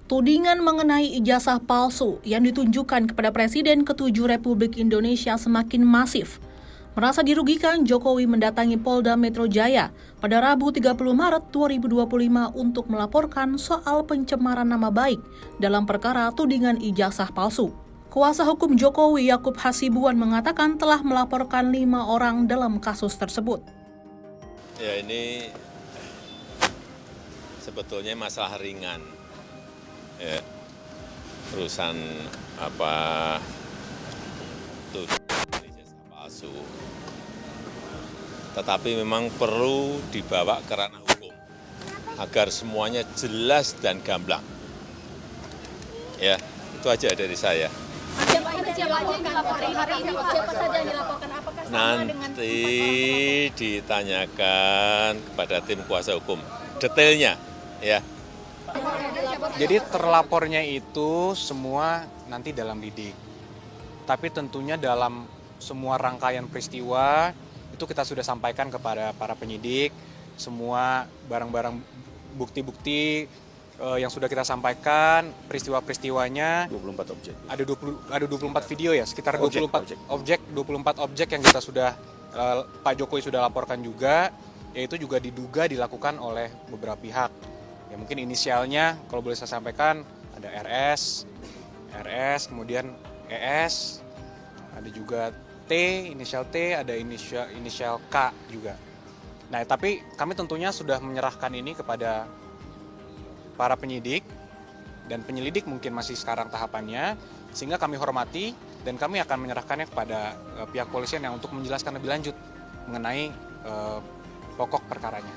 Tudingan mengenai ijazah palsu yang ditunjukkan kepada Presiden ke-7 Republik Indonesia semakin masif. Merasa dirugikan, Jokowi mendatangi Polda Metro Jaya pada Rabu 30 Maret 2025 untuk melaporkan soal pencemaran nama baik dalam perkara tudingan ijazah palsu. Kuasa hukum Jokowi Yakub Hasibuan mengatakan telah melaporkan 5 orang dalam kasus tersebut. Ya, ini sebetulnya masalah ringan. Ya, urusan ijazah palsu. Tetapi memang perlu dibawa ke ranah hukum agar semuanya jelas dan gamblang. Ya, itu aja dari saya. Nanti ditanyakan kepada tim kuasa hukum detailnya, ya. Jadi terlapornya itu semua nanti dalam lidik. Tapi tentunya dalam semua rangkaian peristiwa itu kita sudah sampaikan kepada para penyidik, semua barang-barang bukti-bukti yang sudah kita sampaikan, peristiwa-peristiwanya 24 objek. Ada 24 video ya, sekitar 24 objek yang kita sudah Pak Jokowi sudah laporkan juga, yaitu juga diduga dilakukan oleh beberapa pihak. Ya mungkin inisialnya kalau boleh saya sampaikan ada RS, kemudian ES, ada juga T, inisial T, ada inisial K juga. Nah, tapi kami tentunya sudah menyerahkan ini kepada para penyidik dan penyelidik mungkin masih sekarang tahapannya, sehingga kami hormati dan kami akan menyerahkannya kepada pihak polisian yang untuk menjelaskan lebih lanjut mengenai pokok perkaranya.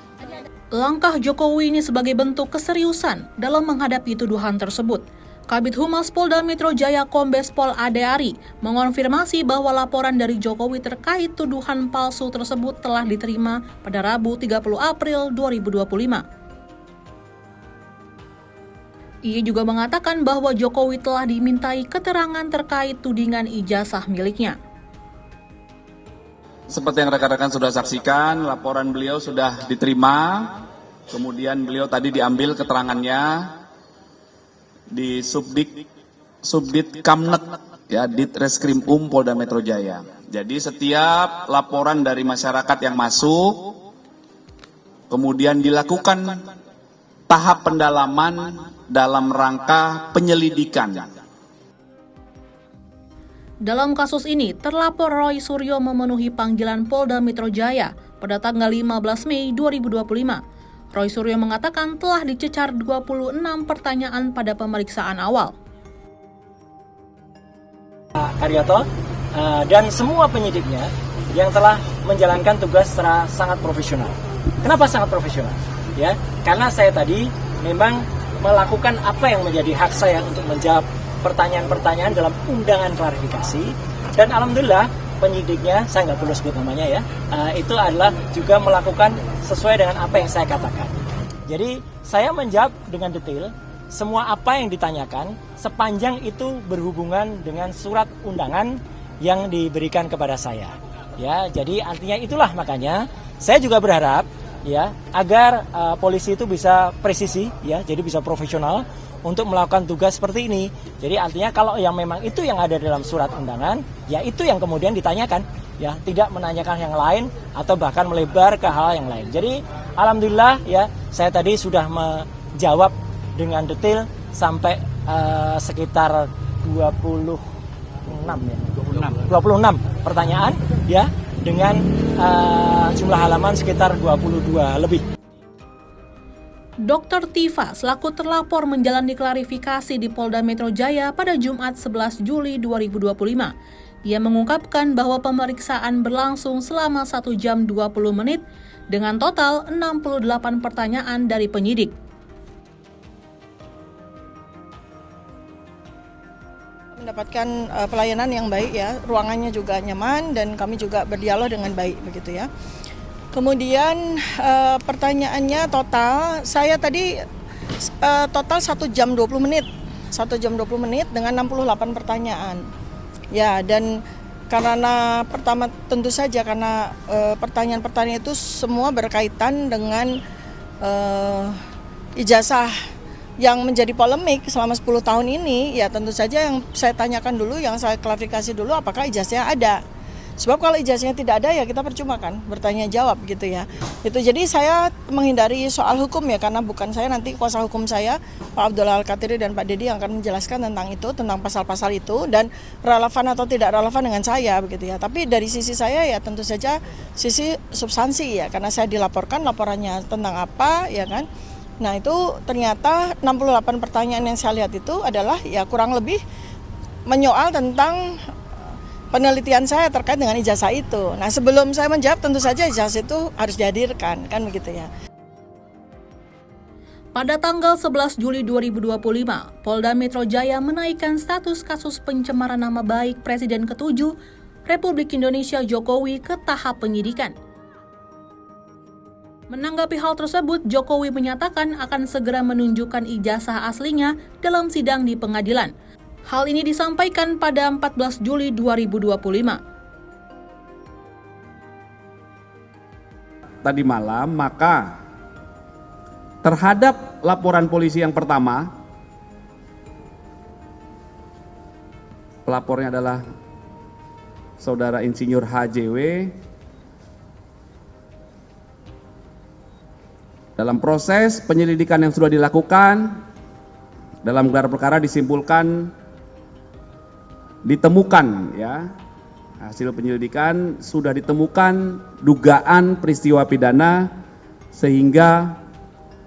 Langkah Jokowi ini sebagai bentuk keseriusan dalam menghadapi tuduhan tersebut. Kabid Humas Polda Metro Jaya Kombes Pol Ade Ari mengonfirmasi bahwa laporan dari Jokowi terkait tuduhan palsu tersebut telah diterima pada Rabu 30 April 2025. Ia juga mengatakan bahwa Jokowi telah dimintai keterangan terkait tudingan ijazah miliknya. Seperti yang rekan-rekan sudah saksikan, laporan beliau sudah diterima, kemudian beliau tadi diambil keterangannya di Subdit Kamnet, ya, Ditreskrim Polda Metro Jaya. Jadi setiap laporan dari masyarakat yang masuk, kemudian dilakukan tahap pendalaman dalam rangka penyelidikan. Dalam kasus ini, terlapor Roy Suryo memenuhi panggilan Polda Metro Jaya pada tanggal 15 Mei 2025. Roy Suryo mengatakan telah dicecar 26 pertanyaan pada pemeriksaan awal. Haryoto dan semua penyidiknya yang telah menjalankan tugas secara sangat profesional. Kenapa sangat profesional? Ya, karena saya tadi memang melakukan apa yang menjadi hak saya untuk menjawab pertanyaan-pertanyaan dalam undangan klarifikasi, dan alhamdulillah penyidiknya, saya nggak perlu sebut namanya ya, itu adalah juga melakukan sesuai dengan apa yang saya katakan. Jadi saya menjawab dengan detail semua apa yang ditanyakan sepanjang itu berhubungan dengan surat undangan yang diberikan kepada saya. Ya, jadi artinya itulah makanya saya juga berharap ya agar polisi itu bisa presisi ya, jadi bisa profesional untuk melakukan tugas seperti ini. Jadi artinya kalau yang memang itu yang ada dalam surat undangan, ya itu yang kemudian ditanyakan, ya tidak menanyakan yang lain atau bahkan melebar ke hal yang lain. Jadi alhamdulillah ya saya tadi sudah menjawab dengan detail sampai sekitar 26 pertanyaan ya dengan jumlah halaman sekitar 22 lebih. Dr. Tifa selaku terlapor menjalani klarifikasi di Polda Metro Jaya pada Jumat 11 Juli 2025. Ia mengungkapkan bahwa pemeriksaan berlangsung selama 1 jam 20 menit dengan total 68 pertanyaan dari penyidik. Mendapatkan pelayanan yang baik ya, ruangannya juga nyaman dan kami juga berdialog dengan baik begitu ya. Kemudian pertanyaannya total, saya tadi total 1 jam 20 menit. 1 jam 20 menit dengan 68 pertanyaan. Ya, dan karena pertama tentu saja karena pertanyaan-pertanyaan itu semua berkaitan dengan ijazah yang menjadi polemik selama 10 tahun ini, ya tentu saja yang saya tanyakan dulu, yang saya klarifikasi dulu apakah ijazahnya ada. Sebab kalau ijazahnya tidak ada ya kita percuma kan bertanya jawab gitu ya. Itu jadi saya menghindari soal hukum ya, karena bukan saya, nanti kuasa hukum saya Pak Abdullah Al-Katiri dan Pak Dedi yang akan menjelaskan tentang itu, tentang pasal-pasal itu dan relevan atau tidak relevan dengan saya begitu ya. Tapi dari sisi saya ya tentu saja sisi substansi ya, karena saya dilaporkan laporannya tentang apa ya kan. Nah itu ternyata 68 pertanyaan yang saya lihat itu adalah ya kurang lebih menyoal tentang penelitian saya terkait dengan ijazah itu. Nah sebelum saya menjawab tentu saja ijazah itu harus dihadirkan, kan begitu ya. Pada tanggal 11 Juli 2025, Polda Metro Jaya menaikkan status kasus pencemaran nama baik Presiden ke-7 Republik Indonesia Jokowi ke tahap penyidikan. Menanggapi hal tersebut, Jokowi menyatakan akan segera menunjukkan ijazah aslinya dalam sidang di pengadilan. Hal ini disampaikan pada 14 Juli 2025. Tadi malam, maka terhadap laporan polisi yang pertama, pelapornya adalah Saudara Insinyur HJW. Dalam proses penyelidikan yang sudah dilakukan, dalam gelar perkara disimpulkan, ditemukan ya, hasil penyelidikan sudah ditemukan dugaan peristiwa pidana sehingga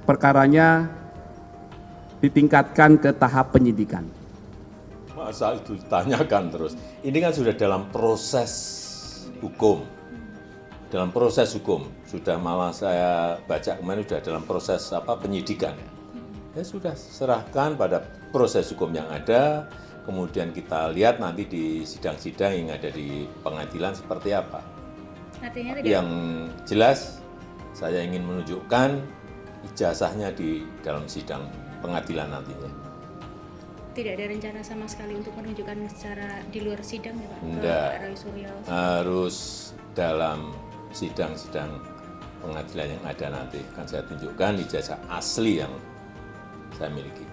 perkaranya ditingkatkan ke tahap penyidikan. Masa itu ditanyakan terus? Ini kan sudah dalam proses hukum. Dalam proses hukum, sudah malah saya baca kemarin sudah dalam proses penyidikan. Ya sudah serahkan pada proses hukum yang ada, kemudian kita lihat nanti di sidang-sidang yang ada di pengadilan seperti apa. Artinya tidak... Yang jelas saya ingin menunjukkan ijazahnya di dalam sidang pengadilan nantinya. Tidak ada rencana sama sekali untuk menunjukkan secara di luar sidang ya Pak? Enggak, Roy Suryo. harus dalam sidang-sidang pengadilan yang ada nanti akan saya tunjukkan ijazah asli yang saya miliki.